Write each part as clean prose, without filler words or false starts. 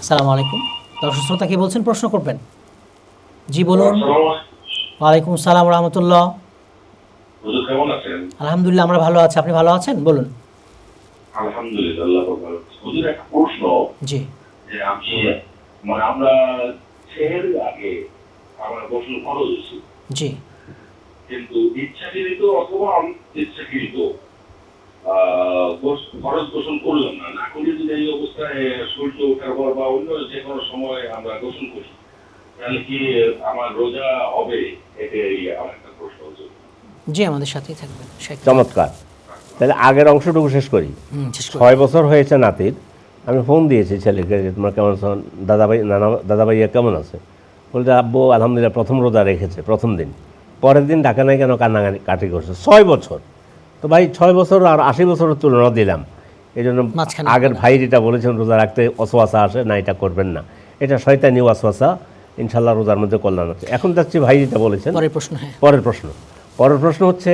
আসসালামু আলাইকুম। দর্শক শ্রোতা কে বলছেন, প্রশ্ন করবেন? জি বলুন। ওয়ালাইকুম আসসালাম রহমতুল্লাহ। হুজুর কেমন আছেন? আলহামদুলিল্লাহ, আমরা ভালো আছি। আপনি ভালো আছেন? বলুন। আলহামদুলিল্লাহ, আল্লাহ ভালো। হুজুর একটা প্রশ্ন, জি যে আমি মানে আমরা সেহের আগে আমার গোসল ফরজ হয়েছে, জি কিন্তু ইচ্ছাকৃত অথবা ইচ্ছাকৃত ফরজ গোসল করলাম না, না করে যদি এই অবস্থায় সূর্য ওঠার পর বা অন্য যে কোনো সময় আমরা গোসল করি, তাহলে কি আমার রোজা হবে? এটাই আমার একটা প্রশ্ন হচ্ছে। জি, আমাদের সাথেই থাকবেন। চমৎকার। তাহলে আগের অংশটুকু শেষ করি। শেষ করুন। 6 বছর হয়েছে নাতির। আমি ফোন দিয়েছি ছেলেকে যে তোমার কেমন আছো, দাদাভাইয়া কেমন আছে? বলতে আব্বু আলহামদুলিল্লাহ প্রথম রোজা রেখেছে প্রথম দিন, পরের দিন ডাকা নাই কেন কাটি করছে। 6 বছর তো ভাই, 6 বছর আর 80 বছরের তুলনা দিলাম। এই জন্য মাঝখানে আগের ভাই যেটা বলেছেন রোজা রাখতে ওয়াসওয়াসা আসে না, এটা করবেন না, এটা শয়তানি ওয়াসওয়াসা। ইনশাল্লাহ রোজার মধ্যে কল্যাণ আছে। এখন যাচ্ছি ভাই যেটা বলেছেন পরের প্রশ্ন। হ্যাঁ, পরের প্রশ্ন হচ্ছে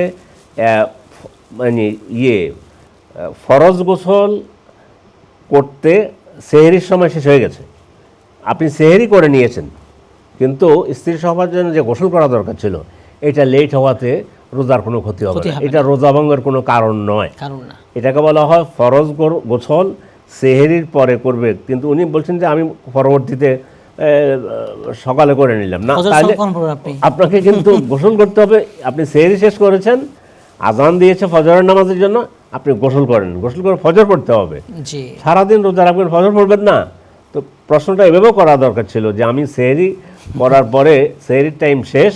মানে ফরজ গোসল করতে সেহরির সময় শেষ হয়ে গেছে, আপনি সেহরি করে নিয়েছেন, কিন্তু স্ত্রী সবার জন্য যে গোসল করা দরকার ছিল এটা লেট হওয়াতে রোজার কোনো ক্ষতি হবে না। এটা রোজা ভঙ্গের কোনো কারণ নয়, কারণ না। এটাকে বলা হয় ফরজ গোসল সেহরির পরে করবে। কিন্তু উনি বলছেন যে আমি পরবর্তীতে সকালে করে নিলাম না, তাহলে আপনাকে কিন্তু গোসল করতে হবে। আপনি সেহরি শেষ করেছেন, আজান দিয়েছে ফজরের নামাজের জন্য, আপনি গোসল করেন, গোসল করে ফজর পড়তে হবে। সারাদিন রোজা রাখবেন, ফজর পড়বেন না? তো প্রশ্নটা এভাবেও করা দরকার ছিল যে আমি সেহরি করার পরে সেহরির টাইম শেষ,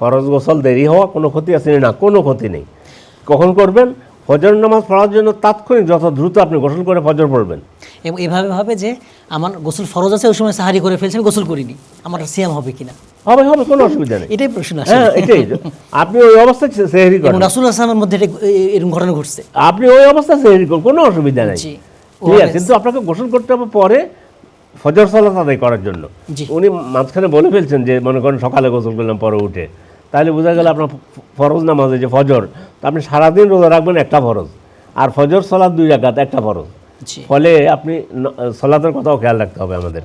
ফরজ গোসল দেরি হওয়া কোনো ক্ষতি আছে না? কোনো ক্ষতি নেই। কখন করবেন? ফজর নামাজ পড়ার জন্য তাৎক্ষণিক যত দ্রুত আপনি গোসল করে ফজর পড়বেন। এবং এভাবে হবে যে আমার গোসল ফরজ আছে, ওই সময় সাহারি করে ফেলছি, আমি গোসল করিনি, আমার সিয়াম হবে কিনা? হবে, কোনো অসুবিধা নেই। এটাই প্রশ্ন। হ্যাঁ, এটাই। আপনি ওই অবস্থায় সেহরি করেন, রাসূল আসলামের মধ্যে এরকম ঘটনা ঘটছে, আপনি ওই অবস্থায় সেহরি করেন, কোনো অসুবিধা নেই। ঠিক আছে, কিন্তু আপনাকে গোসল করতে হবে পরে ফজর সালাত আদায় করার জন্য। উনি মাঝখানে বলে ফেলছেন যে মনে করেন সকালে গোসল করলাম পরে উঠে, তাহলে বোঝা গেল আপনার ফরজ নামাজে যে ফজর, তো আপনি সারাদিন রোজা রাখবেন একটা ফরজ, আর ফজর সালাত 2 রাকাত একটা ফরজ। ফলে আপনি সালাতের কথাও খেয়াল রাখতে হবে আমাদের।